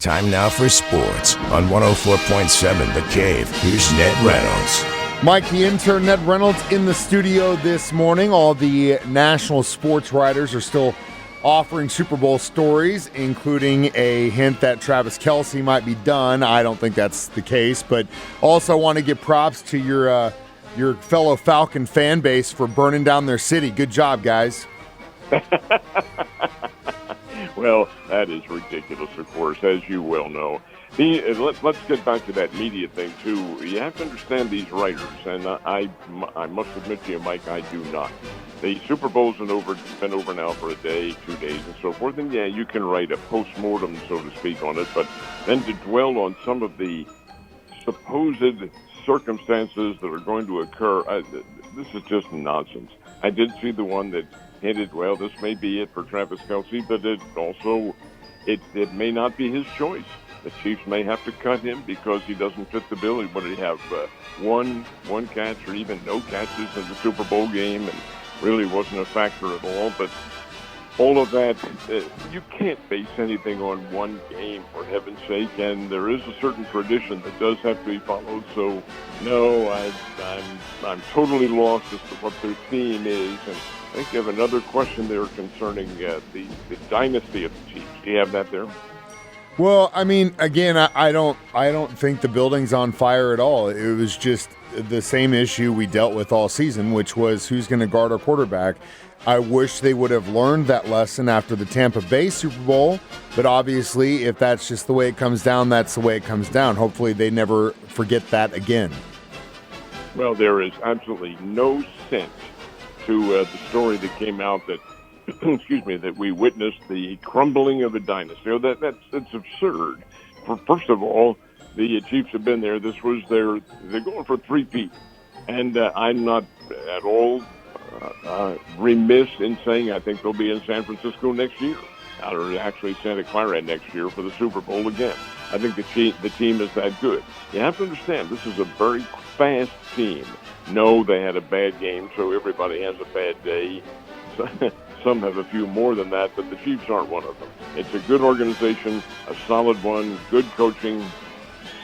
Time now for sports on 104.7 The Cave. Here's Ned Reynolds. Mike, the intern, Ned Reynolds, in the studio this morning. All the national sports writers are still offering Super Bowl stories, including a hint that Travis Kelce might be done. I don't think that's the case, but also want to give props to your fellow Falcon fan base for burning down their city. Good job, guys. Well, that is ridiculous, of course, as you well know. Let's get back to that media thing, too. You have to understand these writers, and I must admit to you, Mike, I do not. The Super Bowl's been over now for a day, 2 days, and so forth, and yeah, you can write a post-mortem, so to speak, on it, but then to dwell on some of the supposed circumstances that are going to occur, this is just nonsense. I did see the one that hinted, well, this may be it for Travis Kelce, but it may not be his choice. The Chiefs may have to cut him because he doesn't fit the bill. What did he have? One catch or even no catches in the Super Bowl game, and really wasn't a factor at all. But all of that, you can't base anything on one game, for heaven's sake. And there is a certain tradition that does have to be followed. So, no, I'm totally lost as to what their theme is. And I think you have another question there concerning the dynasty of the Chiefs. Do you have that there? Well, I mean, again, I don't think the building's on fire at all. It was just the same issue we dealt with all season, which was who's going to guard our quarterback. I wish they would have learned that lesson after the Tampa Bay Super Bowl, but obviously, if that's just the way it comes down, that's the way it comes down. Hopefully, they never forget that again. Well, there is absolutely no sense to the story that came out that that we witnessed the crumbling of a dynasty. That's absurd. First of all, the Chiefs have been there. This was they're going for three-peat. And I'm not at all remiss in saying I think they'll be in San Francisco next year, or actually Santa Clara next year for the Super Bowl again. I think the team is that good. You have to understand, this is a very fast team. No, they had a bad game, so everybody has a bad day. Some have a few more than that, but the Chiefs aren't one of them. It's a good organization, a solid one, good coaching.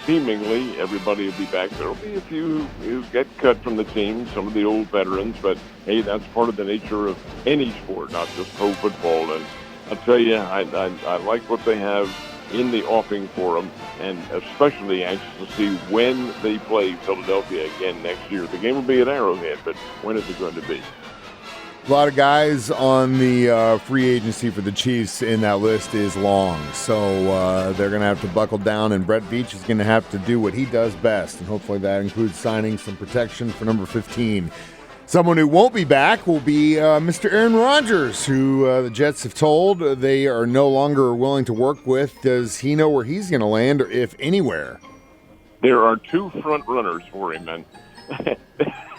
Seemingly, everybody will be back. There will be a few who get cut from the team, some of the old veterans, but, hey, that's part of the nature of any sport, not just pro football. And I'll tell you, I like what they have in the offing for them, and especially anxious to see when they play Philadelphia again next year. The game will be at Arrowhead, but when is it going to be? A lot of guys on the free agency for the Chiefs in that list is long. So they're going to have to buckle down, and Brett Veach is going to have to do what he does best. And hopefully that includes signing some protection for number 15. Someone who won't be back will be Mr. Aaron Rodgers, who the Jets have told they are no longer willing to work with. Does he know where he's going to land, or if anywhere? There are two front runners for him, and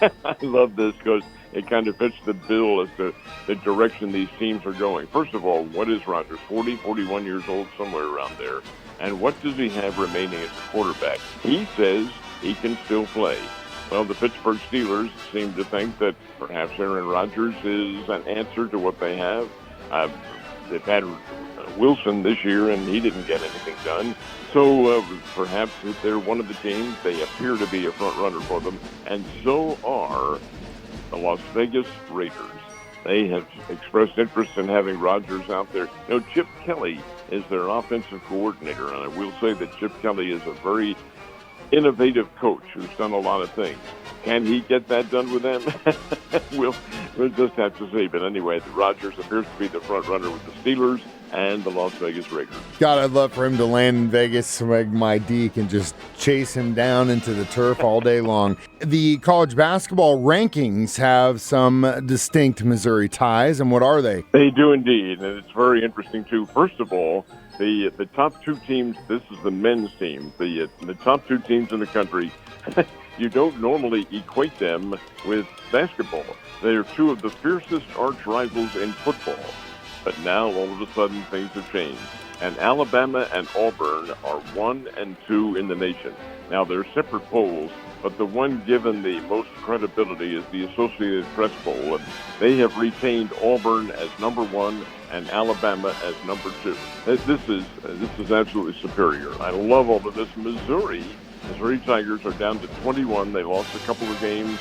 I love this because it kind of fits the bill as to the direction these teams are going. First of all, what is Rodgers? 40, 41 years old, somewhere around there. And what does he have remaining as a quarterback? He says he can still play. Well, the Pittsburgh Steelers seem to think that perhaps Aaron Rodgers is an answer to what they have. They've had Wilson this year, and he didn't get anything done. So perhaps if they're one of the teams, they appear to be a front runner for them. And so are the Las Vegas Raiders. They have expressed interest in having Rodgers out there. You know, Chip Kelly is their offensive coordinator, and I will say that Chip Kelly is a very innovative coach who's done a lot of things. Can he get that done with them? We'll just have to see. But anyway, Rodgers appears to be the front runner with the Steelers and the Las Vegas Raiders. God, I'd love for him to land in Vegas so my D can just chase him down into the turf all day long. The college basketball rankings have some distinct Missouri ties, and what are they? They do indeed, and it's very interesting, too. First of all, the top two teams, this is the men's team, the top two teams in the country, you don't normally equate them with basketball. They are two of the fiercest arch rivals in football. But now, all of a sudden, things have changed. And Alabama and Auburn are 1 and 2 in the nation. Now, they're separate polls, but the one given the most credibility is the Associated Press poll. And they have retained Auburn as number 1 and Alabama as number 2. This is absolutely superior. I love all of this. Missouri Tigers are down to 21. They lost a couple of games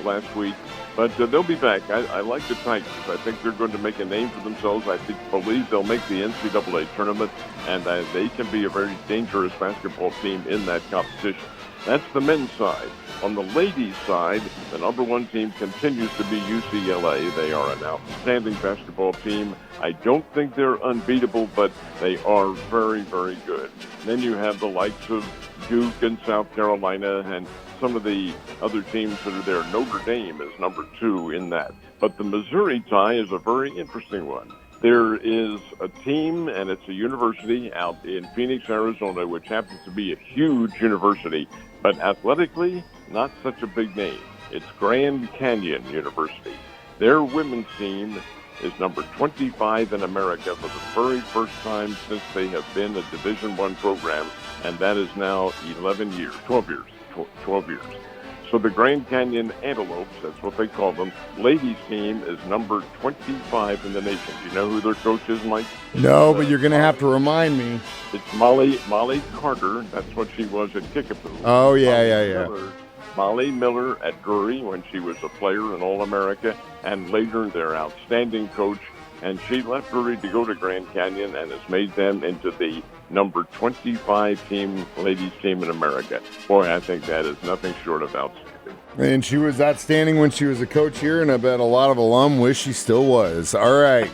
last week, but they'll be back. I like the Tigers. I think they're going to make a name for themselves. I believe they'll make the NCAA tournament, and they can be a very dangerous basketball team in that competition. That's the men's side. On the ladies' side, the number 1 team continues to be UCLA. They are an outstanding basketball team. I don't think they're unbeatable, but they are very, very good. Then you have the likes of Duke and South Carolina and some of the other teams that are there. Notre Dame is number 2 in that. But the Missouri tie is a very interesting one. There is a team, and it's a university out in Phoenix, Arizona, which happens to be a huge university, but athletically, not such a big name. It's Grand Canyon University. Their women's team is number 25 in America for the very first time since they have been a Division I program, and that is now 12 years. So the Grand Canyon Antelopes, that's what they call them, ladies team is number 25 in the nation. Do you know who their coach is, Mike? No, but you're going to have to remind me. It's Molly Carter. That's what she was at Kickapoo. Oh, yeah. Molly Miller at Drury when she was a player in All-America, and later their outstanding coach. And she left Drury to go to Grand Canyon and has made them into the number 25 ladies team in America. Boy, I think that is nothing short of outstanding. And she was outstanding when she was a coach here, and I bet a lot of alum wish she still was. All right.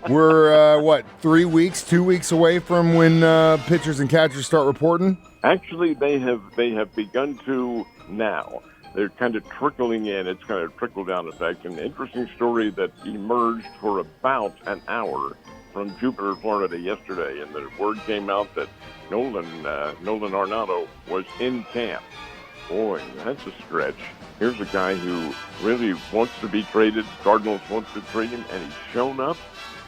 We're, 2 weeks away from when pitchers and catchers start reporting? Actually, they have begun to now. They're kind of trickling in. It's kind of trickle-down effect. An interesting story that emerged for about an hour from Jupiter, Florida yesterday, and the word came out that Nolan Arenado was in camp. Boy, that's a stretch. Here's a guy who really wants to be traded. Cardinals want to trade him, and he's shown up.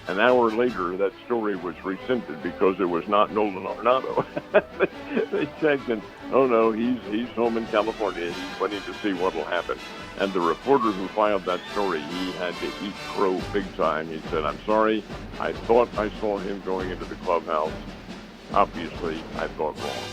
An hour later, that story was rescinded because it was not Nolan Arenado. They checked, and oh no, he's home in California. He's waiting to see what will happen. And the reporter who filed that story, he had to eat crow big time. He said, "I'm sorry. I thought I saw him going into the clubhouse. Obviously, I thought wrong."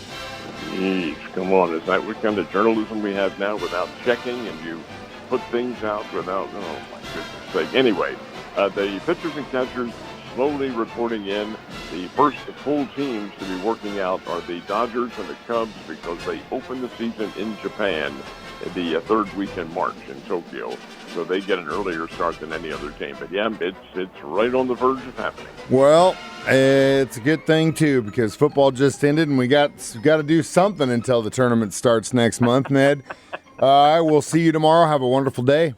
Jeez, come on. Is that what kind of journalism we have now without checking, and you put things out without, oh my goodness sake. Anyway, the pitchers and catchers slowly reporting in. The first full teams to be working out are the Dodgers and the Cubs because they open the season in Japan the third week in March in Tokyo. So they get an earlier start than any other team. But yeah, it's right on the verge of happening. Well, it's a good thing too because football just ended and we got to do something until the tournament starts next month, Ned. I will see you tomorrow. Have a wonderful day.